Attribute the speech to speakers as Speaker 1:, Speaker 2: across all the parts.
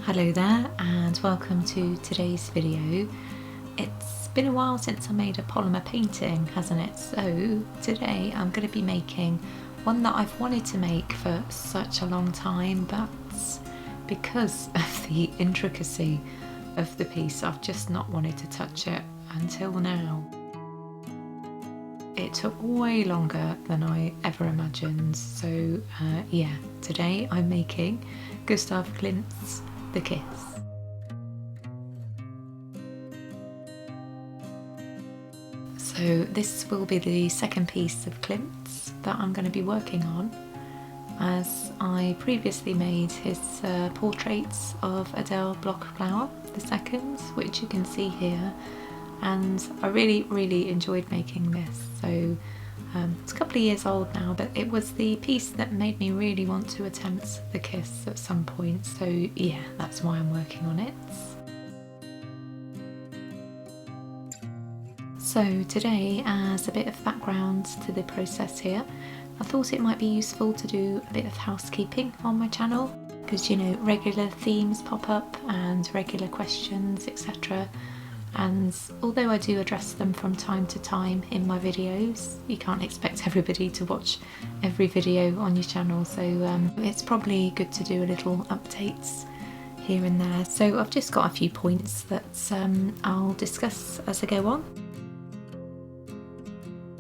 Speaker 1: Hello there and welcome to today's video. It's been a while since I made a polymer painting, hasn't it? So today I'm going to be making one that I've wanted to make for such a long time, but because of the intricacy of the piece I've just not wanted to touch it until now. It took way longer than I ever imagined, so yeah, today I'm making Gustav Klimt's The Kiss. So this will be the second piece of Klimt's that I'm going to be working on, as I previously made his portraits of Adele Bloch-Bauer II, which you can see here, and I really enjoyed making this. So it's a couple of years old now, but it was the piece that made me really want to attempt the kiss at some point, so yeah, that's why I'm working on it. So today, as a bit of background to the process here, I thought it might be useful to do a bit of housekeeping on my channel, because, you know, regular themes pop up and regular questions, etc. And although I do address them from time to time in my videos, you can't expect everybody to watch every video on your channel, so it's probably good to do a little updates here and there. So I've just got a few points that I'll discuss as I go on.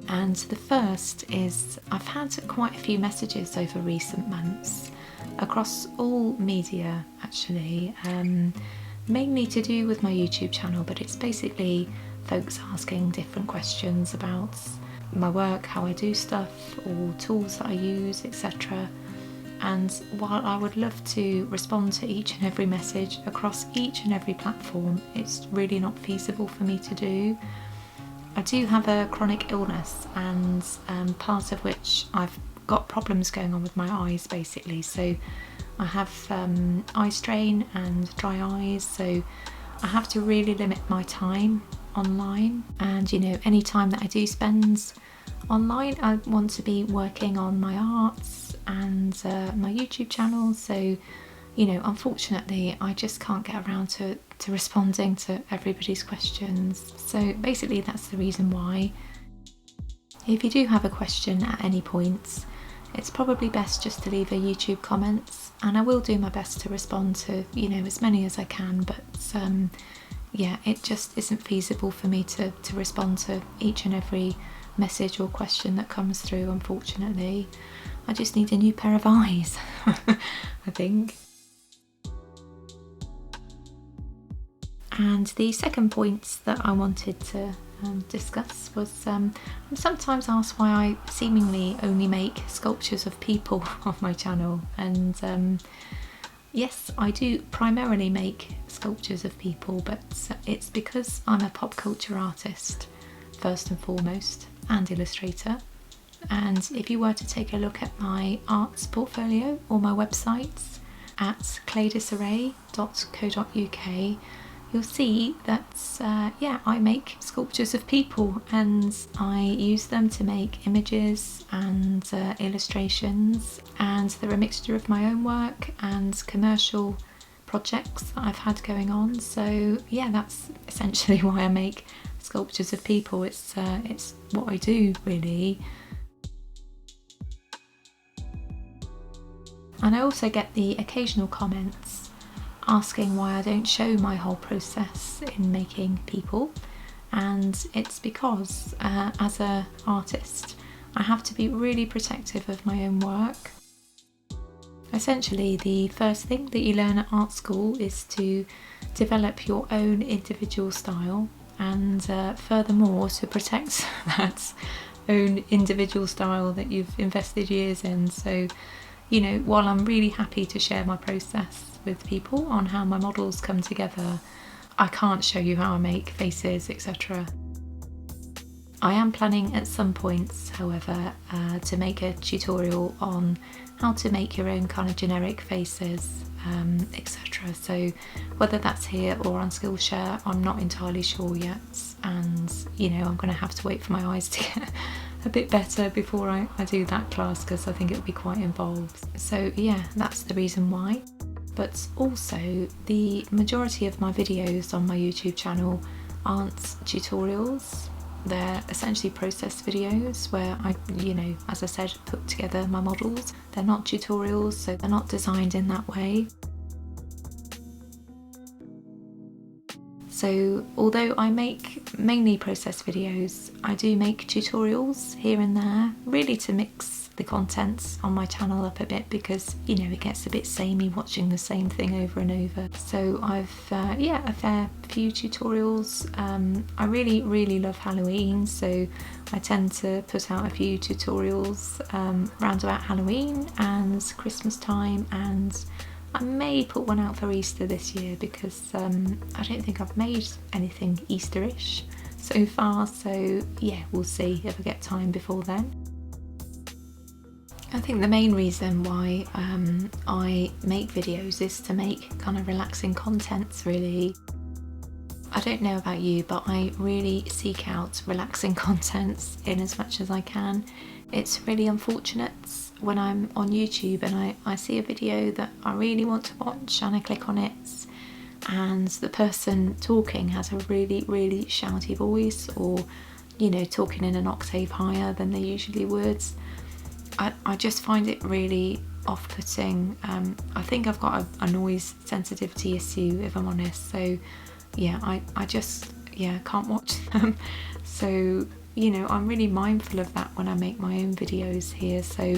Speaker 1: And the first is, I've had quite a few messages over recent months across all media actually, mainly to do with my YouTube channel, but it's basically folks asking different questions about my work, how I do stuff, or tools that I use, etc. And while I would love to respond to each and every message across each and every platform, it's really not feasible for me to do. I do have a chronic illness, and part of which I've got problems going on with my eyes basically, so I have eye strain and dry eyes, so I have to really limit my time online, and you know, any time that I do spend online I want to be working on my arts and my YouTube channel, so you know, unfortunately I just can't get around to responding to everybody's questions. So basically that's the reason why. If you do have a question at any point, it's probably best just to leave a YouTube comments, and I will do my best to respond to, you know, as many as I can, but yeah, it just isn't feasible for me to respond to each and every message or question that comes through, unfortunately. I just need a new pair of eyes, I think. And the second point that I wanted to discuss was I'm sometimes asked why I seemingly only make sculptures of people on my channel, and yes, I do primarily make sculptures of people, but it's because I'm a pop culture artist first and foremost, and illustrator. And if you were to take a look at my arts portfolio or my websites at claydisarray.co.uk, you'll see that yeah, I make sculptures of people, and I use them to make images and illustrations, and they're a mixture of my own work and commercial projects that I've had going on. So yeah, that's essentially why I make sculptures of people. It's what I do really. And I also get the occasional comments asking why I don't show my whole process in making people, and it's because as an artist I have to be really protective of my own work. Essentially, the first thing that you learn at art school is to develop your own individual style, and furthermore to protect that own individual style that you've invested years in. So, you know, while I'm really happy to share my process with people on how my models come together, I can't show you how I make faces, etc. I am planning at some points, however, to make a tutorial on how to make your own kind of generic faces, etc. So whether that's here or on Skillshare, I'm not entirely sure yet, and you know, I'm going to have to wait for my eyes to get a bit better before I do that class, because I think it'll be quite involved. So yeah, that's the reason why. but also the majority of my videos on my YouTube channel aren't tutorials. They're essentially process videos where I, as I said, put together my models. They're not tutorials, so they're not designed in that way. So although I make mainly process videos, I do make tutorials here and there, really to mix the contents on my channel up a bit, because it gets a bit samey watching the same thing over and over. So I've a fair few tutorials. I really love Halloween, so I tend to put out a few tutorials round about Halloween and Christmas time, and I may put one out for Easter this year, because I don't think I've made anything Easterish so far, so yeah, we'll see if I get time before then. I think the main reason why I make videos is to make kind of relaxing contents, really. I don't know about you, but I really seek out relaxing contents in as much as I can. It's really unfortunate when I'm on YouTube and I see a video that I really want to watch and I click on it, and the person talking has a really shouty voice, or talking in an octave higher than they usually would. I just find it really off-putting. I think I've got a noise sensitivity issue, if I'm honest, so yeah, I just can't watch them. So I'm really mindful of that when I make my own videos here, so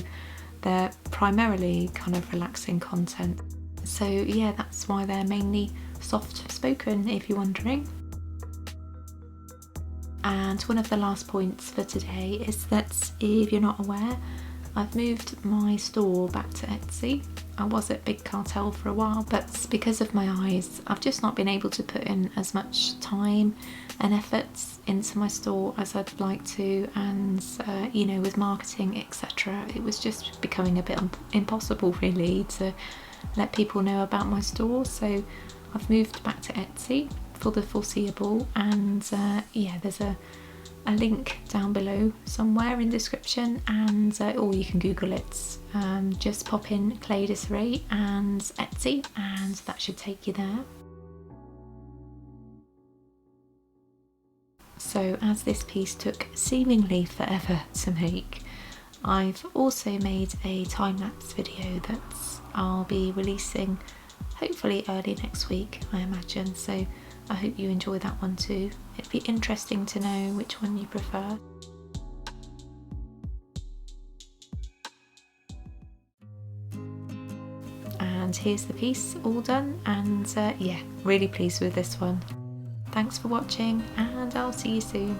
Speaker 1: they're primarily kind of relaxing content. So yeah, that's why they're mainly soft spoken, if you're wondering. And one of the last points for today is that, if you're not aware, I've moved my store back to Etsy. I was at Big Cartel for a while, but because of my eyes, I've just not been able to put in as much time and effort into my store as I'd like to, and with marketing, etc., it was just becoming a bit impossible really to let people know about my store. So I've moved back to Etsy for the foreseeable, and there's a link down below somewhere in the description, and or you can Google it. Just pop in Clay Disarray and Etsy, and that should take you there. So as this piece took seemingly forever to make, I've also made a time-lapse video that I'll be releasing hopefully early next week, I imagine, so I hope you enjoy that one too. It'd be interesting to know which one you prefer. And here's the piece all done, and really pleased with this one. Thanks for watching, and I'll see you soon.